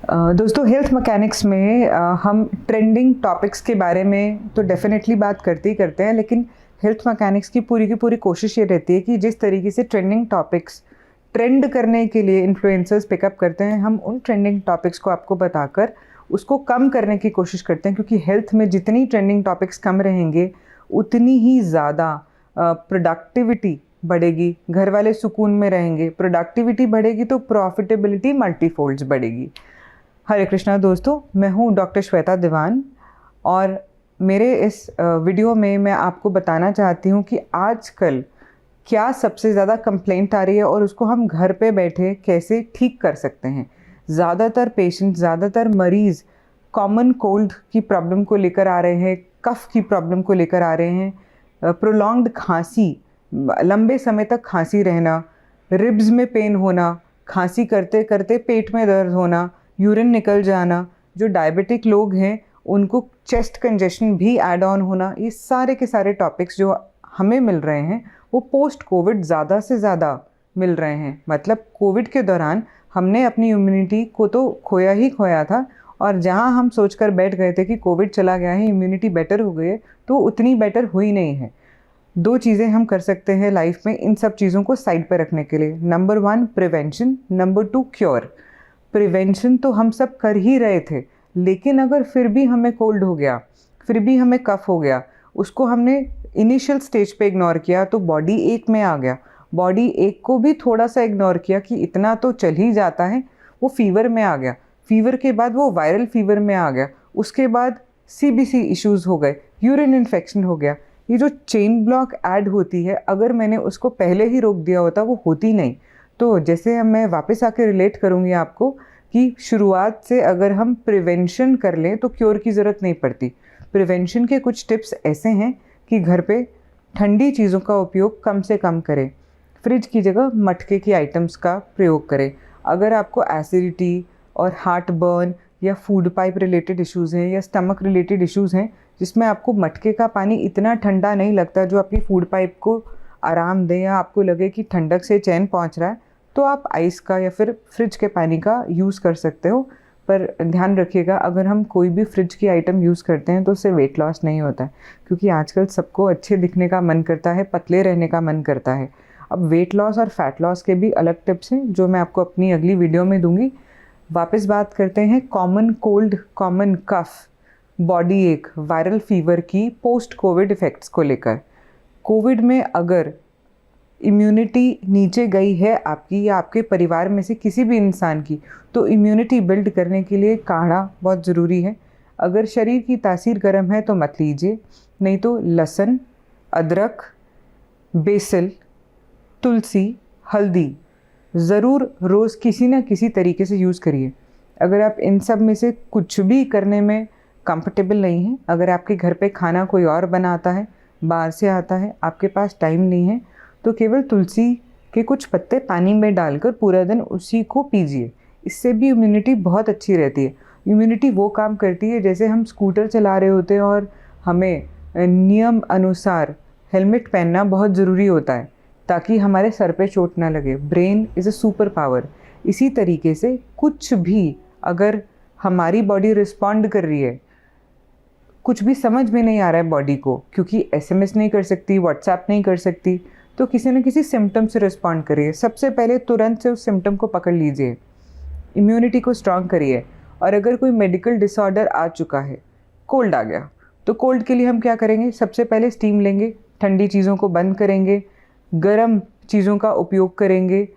दोस्तों, health mechanics में हम ट्रेंडिंग टॉपिक्स के बारे में तो डेफिनेटली बात करते ही करते हैं, लेकिन हेल्थ मैकेनिक्स की पूरी कोशिश ये रहती है कि जिस तरीके से ट्रेंडिंग टॉपिक्स ट्रेंड करने के लिए इन्फ्लुएंसर्स पिकअप करते हैं, हम उन ट्रेंडिंग टॉपिक्स को आपको बताकर उसको कम करने की कोशिश करते हैं, क्योंकि हेल्थ में जितनी ट्रेंडिंग टॉपिक्स कम रहेंगे उतनी ही ज़्यादा प्रोडक्टिविटी बढ़ेगी, घर वाले सुकून में रहेंगे, प्रोडक्टिविटी बढ़ेगी तो प्रॉफिटेबिलिटी मल्टीफोल्ड्स बढ़ेगी। हरे कृष्णा दोस्तों, मैं हूँ डॉक्टर श्वेता दीवान और मेरे इस वीडियो में मैं आपको बताना चाहती हूँ कि आजकल क्या सबसे ज़्यादा कंप्लेंट आ रही है और उसको हम घर पे बैठे कैसे ठीक कर सकते हैं। ज़्यादातर पेशेंट, ज़्यादातर मरीज़ कॉमन कोल्ड की प्रॉब्लम को लेकर आ रहे हैं, कफ़ की प्रॉब्लम को लेकर आ रहे हैं, प्रोलॉन्ग्ड खांसी, लंबे समय तक खांसी रहना, रिब्स में पेन होना, खांसी करते करते पेट में दर्द होना, यूरिन निकल जाना, जो डायबिटिक लोग हैं उनको चेस्ट कंजेशन भी ऐड ऑन होना, ये सारे के सारे टॉपिक्स जो हमें मिल रहे हैं वो पोस्ट कोविड ज़्यादा से ज़्यादा मिल रहे हैं। मतलब कोविड के दौरान हमने अपनी इम्यूनिटी को तो खोया ही खोया था, और जहां हम सोचकर बैठ गए थे कि कोविड चला गया है, इम्यूनिटी बेटर हो गई है, तो उतनी बेटर हुई नहीं है। दो चीज़ें हम कर सकते हैं लाइफ में इन सब चीज़ों को साइड पर रखने के लिए। Number 1 prevention, number 2 cure. Prevention तो हम सब कर ही रहे थे, लेकिन अगर फिर भी हमें कोल्ड हो गया, फिर भी हमें कफ हो गया, उसको हमने इनिशियल स्टेज पे इग्नोर किया तो बॉडी एक में आ गया, बॉडी एक को भी थोड़ा सा इग्नोर किया कि इतना तो चल ही जाता है, वो फीवर में आ गया, फीवर के बाद वो वायरल फीवर में आ गया, उसके बाद सीबीसी इश्यूज़ हो गए, यूरिन इन्फेक्शन हो गया। ये जो चेन ब्लॉक ऐड होती है, अगर मैंने उसको पहले ही रोक दिया होता वो होती नहीं। तो जैसे मैं वापस आके रिलेट करूँगी आपको कि शुरुआत से अगर हम प्रिवेंशन कर लें तो क्योर की ज़रूरत नहीं पड़ती। प्रिवेंशन के कुछ टिप्स ऐसे हैं कि घर पे ठंडी चीज़ों का उपयोग कम से कम करें, फ्रिज की जगह मटके की आइटम्स का प्रयोग करें। अगर आपको एसिडिटी और हार्ट बर्न या फूड पाइप रिलेटेड इश्यूज़ हैं या स्टमक रिलेटेड इश्यूज़ हैं जिसमें आपको मटके का पानी इतना ठंडा नहीं लगता जो आपकी फूड पाइप को आराम दे या आपको लगे कि ठंडक से चैन पहुंच रहा है, तो आप आइस का या फिर फ्रिज के पानी का यूज़ कर सकते हो। पर ध्यान रखिएगा, अगर हम कोई भी फ्रिज की आइटम यूज़ करते हैं तो उससे वेट लॉस नहीं होता है, क्योंकि आजकल सबको अच्छे दिखने का मन करता है, पतले रहने का मन करता है। अब वेट लॉस और फैट लॉस के भी अलग टिप्स हैं जो मैं आपको अपनी अगली वीडियो में दूंगी। वापस बात करते हैं कॉमन कोल्ड, कॉमन कफ, बॉडी एक, वायरल फीवर की पोस्ट कोविड इफ़ेक्ट्स को लेकर। कोविड में अगर इम्यूनिटी नीचे गई है आपकी या आपके परिवार में से किसी भी इंसान की, तो इम्यूनिटी बिल्ड करने के लिए काढ़ा बहुत ज़रूरी है। अगर शरीर की तासीर गर्म है तो मत लीजिए, नहीं तो लहसुन, अदरक, बेसिल, तुलसी, हल्दी ज़रूर रोज़ किसी न किसी तरीके से यूज़ करिए। अगर आप इन सब में से कुछ भी करने में कंफर्टेबल नहीं हैं, अगर आपके घर पे खाना कोई और बनाता है, बाहर से आता है, आपके पास टाइम नहीं है, तो केवल तुलसी के कुछ पत्ते पानी में डालकर पूरा दिन उसी को पीजिए। इससे भी इम्यूनिटी बहुत अच्छी रहती है। इम्यूनिटी वो काम करती है जैसे हम स्कूटर चला रहे होते हैं और हमें नियम अनुसार हेलमेट पहनना बहुत ज़रूरी होता है ताकि हमारे सर पे चोट ना लगे। Brain is a super power. इसी तरीके से कुछ भी अगर हमारी बॉडी रिस्पॉन्ड कर रही है, कुछ भी समझ में नहीं आ रहा है बॉडी को, क्योंकि एसएमएस नहीं कर सकती, व्हाट्सएप नहीं कर सकती, तो किसी न किसी सिम्टम से रिस्पॉन्ड करिए। सबसे पहले तुरंत से उस सिम्टम को पकड़ लीजिए, इम्यूनिटी को स्ट्रॉन्ग करिए। और अगर कोई मेडिकल डिसऑर्डर आ चुका है, कोल्ड आ गया, तो कोल्ड के लिए हम क्या करेंगे? सबसे पहले स्टीम लेंगे, ठंडी चीज़ों को बंद करेंगे, गर्म चीज़ों का उपयोग करेंगे,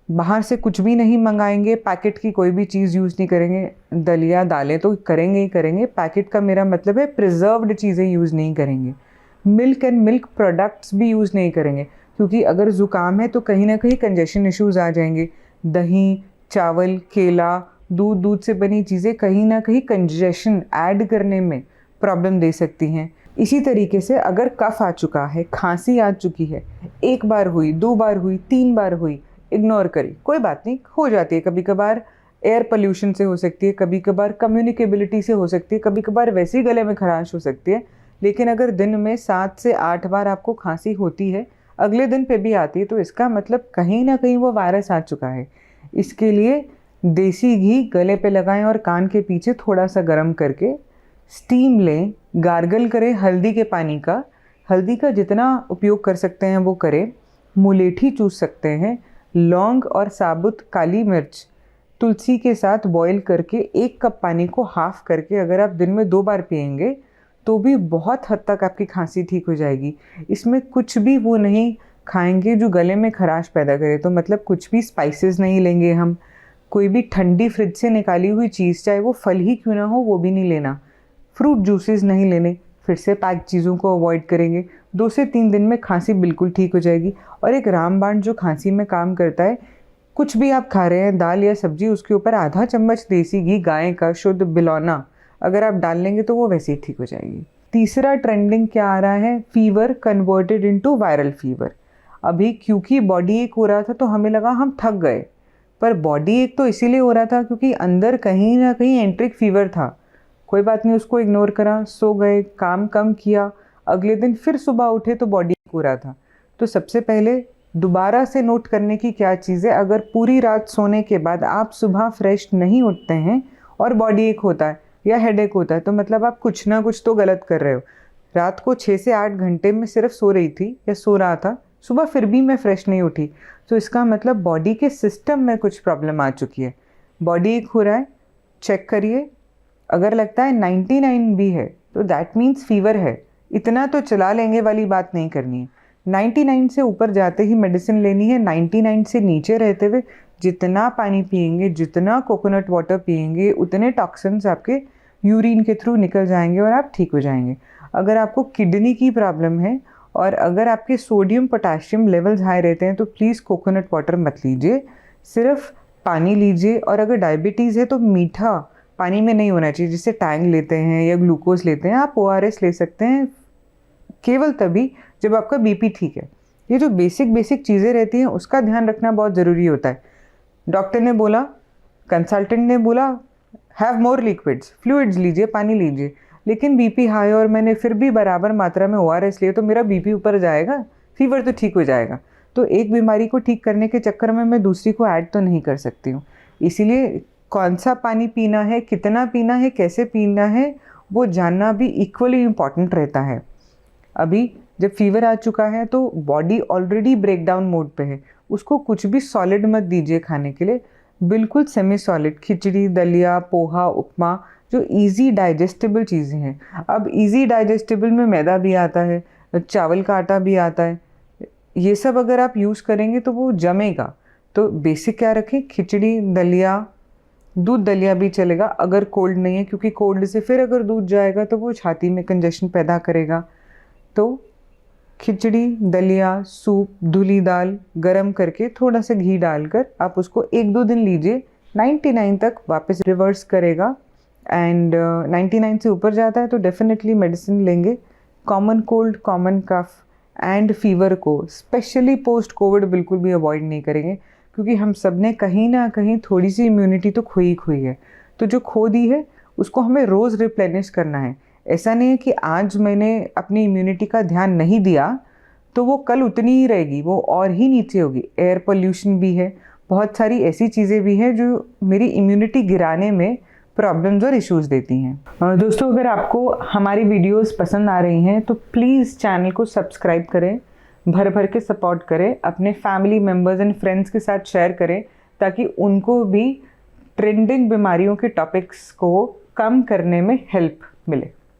बाहर से कुछ भी नहीं मंगाएंगे, पैकेट की कोई भी चीज़ यूज़ नहीं करेंगे। दलिया दालें तो करेंगे ही करेंगे, पैकेट का मेरा मतलब है प्रिजर्व्ड चीज़ें यूज़ नहीं करेंगे। मिल्क एंड मिल्क प्रोडक्ट्स भी यूज़ नहीं करेंगे, क्योंकि अगर ज़ुकाम है तो कहीं ना कहीं कंजेशन इश्यूज़ आ जाएंगे। दही, चावल, केला, दूध से बनी चीज़ें कहीं ना कहीं कंजेशन ऐड करने में प्रॉब्लम दे सकती हैं। इसी तरीके से अगर कफ आ चुका है, खांसी आ चुकी है, एक बार हुई, 2 बार हुई, 3 बार हुई, इग्नोर करी, कोई बात नहीं, हो जाती है। कभी कभार एयर पोल्यूशन से हो सकती है, कभी कभार कम्युनिकेबिलिटी से हो सकती है, कभी कभार वैसे ही गले में खराश हो सकती है। लेकिन अगर दिन में 7 से 8 बार आपको खांसी होती है, अगले दिन पे भी आती है, तो इसका मतलब कहीं ना कहीं वो वायरस आ चुका है। इसके लिए देसी घी गले पे लगाएं और कान के पीछे थोड़ा सा गर्म करके स्टीम लें। गार्गल करें हल्दी के पानी का, हल्दी का जितना उपयोग कर सकते हैं वो करें। मुलेठी चूस सकते हैं। लौंग और साबुत काली मिर्च तुलसी के साथ बॉईल करके 1 कप पानी को हाफ करके अगर आप दिन में 2 बार पिएंगे तो भी बहुत हद तक आपकी खांसी ठीक हो जाएगी। इसमें कुछ भी वो नहीं खाएंगे जो गले में खराश पैदा करे, तो मतलब कुछ भी स्पाइसेस नहीं लेंगे हम, कोई भी ठंडी फ्रिज से निकाली हुई चीज़ चाहे वो फल ही क्यों ना हो वो भी नहीं लेना, फ्रूट जूसेस नहीं लेने, फिर से पैक चीज़ों को अवॉइड करेंगे। 2 से 3 दिन में खांसी बिल्कुल ठीक हो जाएगी। और एक रामबाण जो खांसी में काम करता है, कुछ भी आप खा रहे हैं दाल या सब्जी, उसके ऊपर आधा चम्मच देसी घी गाय का शुद्ध बिलौना अगर आप डाल लेंगे तो वो वैसे ही ठीक हो जाएगी। तीसरा ट्रेंडिंग क्या आ रहा है, fever converted into viral fever. अभी क्योंकि बॉडी एक हो रहा था तो हमें लगा हम थक गए, पर बॉडी एक तो इसीलिए हो रहा था क्योंकि अंदर कहीं ना कहीं एंट्रिक फीवर था। कोई बात नहीं, उसको इग्नोर करा, सो गए, काम कम किया, अगले दिन फिर सुबह उठे तो बॉडी एक हो रहा था। तो सबसे पहले दोबारा से नोट करने की क्या चीज़ है, अगर पूरी रात सोने के बाद आप सुबह फ्रेश नहीं उठते हैं और बॉडी एक होता है या हेडेक होता है तो मतलब आप कुछ ना कुछ तो गलत कर रहे हो। रात को 6 से 8 घंटे में सिर्फ सो रही थी या सो रहा था, सुबह फिर भी मैं फ्रेश नहीं उठी, तो इसका मतलब बॉडी के सिस्टम में कुछ प्रॉब्लम आ चुकी है। बॉडी एक हो रहा है, चेक करिए, अगर लगता है 99 भी है तो दैट मीन्स फीवर है। इतना तो चला लेंगे वाली बात नहीं करनी है। 99 से ऊपर जाते ही मेडिसिन लेनी है। 99 से नीचे रहते हुए जितना पानी पिएंगे, जितना कोकोनट वाटर पिएंगे, उतने टॉक्सिन्स आपके यूरिन के थ्रू निकल जाएंगे और आप ठीक हो जाएंगे। अगर आपको किडनी की प्रॉब्लम है और अगर आपके सोडियम पोटेशियम लेवल्स हाई रहते हैं तो प्लीज़ कोकोनट वाटर मत लीजिए, सिर्फ पानी लीजिए। और अगर डायबिटीज़ है तो मीठा पानी में नहीं होना चाहिए, जिससे टैंग लेते हैं या ग्लूकोज लेते हैं। आप ORS ले सकते हैं केवल तभी जब आपका BP ठीक है। ये जो बेसिक चीज़ें रहती हैं उसका ध्यान रखना बहुत ज़रूरी होता है। डॉक्टर ने बोला, कंसल्टेंट ने बोला हैव मोर लिक्विड्स, फ्लूइड्स लीजिए, पानी लीजिए, लेकिन BP हाई और मैंने फिर भी बराबर मात्रा में ORS लिए तो मेरा BP ऊपर जाएगा, फीवर तो ठीक हो जाएगा। तो एक बीमारी को ठीक करने के चक्कर में मैं दूसरी को ऐड तो नहीं कर सकती हूँ। इसीलिए कौन सा पानी पीना है, कितना पीना है, कैसे पीना है, वो जानना भी इक्वली इम्पॉर्टेंट रहता है। अभी जब फीवर आ चुका है तो बॉडी ऑलरेडी ब्रेकडाउन मोड पे है, उसको कुछ भी सॉलिड मत दीजिए खाने के लिए, बिल्कुल सेमी सॉलिड, खिचड़ी, दलिया, पोहा, उपमा, जो इजी डाइजेस्टेबल चीज़ें हैं। अब इजी डाइजेस्टेबल में मैदा भी आता है, चावल का आटा भी आता है, ये सब अगर आप यूज़ करेंगे तो वो जमेगा। तो बेसिक क्या रखें, खिचड़ी, दलिया, दूध दलिया भी चलेगा अगर कोल्ड नहीं है, क्योंकि कोल्ड से फिर अगर दूध जाएगा तो वो छाती में कंजेशन पैदा करेगा। तो खिचड़ी, दलिया, सूप, धुली दाल गरम करके थोड़ा सा घी डालकर आप उसको 1-2 दिन लीजिए, 99 तक वापस रिवर्स करेगा। एंड 99 से ऊपर जाता है तो डेफिनेटली मेडिसिन लेंगे। Common cold, common cough and fever को स्पेशली पोस्ट कोविड बिल्कुल भी अवॉइड नहीं करेंगे, क्योंकि हम सब ने कहीं ना कहीं थोड़ी सी इम्यूनिटी तो खोई है। तो जो खो दी है उसको हमें रोज़ रिप्लेनिश करना है। ऐसा नहीं है कि आज मैंने अपनी इम्यूनिटी का ध्यान नहीं दिया तो वो कल उतनी ही रहेगी, वो और ही नीचे होगी। एयर पोल्यूशन भी है, बहुत सारी ऐसी चीज़ें भी हैं जो मेरी इम्यूनिटी गिराने में प्रॉब्लम्स और इश्यूज़ देती हैं। दोस्तों, अगर आपको हमारी वीडियोस पसंद आ रही हैं तो प्लीज़ चैनल को सब्सक्राइब करें, भर भर के सपोर्ट करें, अपने फैमिली मेम्बर्स एंड फ्रेंड्स के साथ शेयर करें ताकि उनको भी ट्रेंडिंग बीमारियों के टॉपिक्स को कम करने में हेल्प मिले।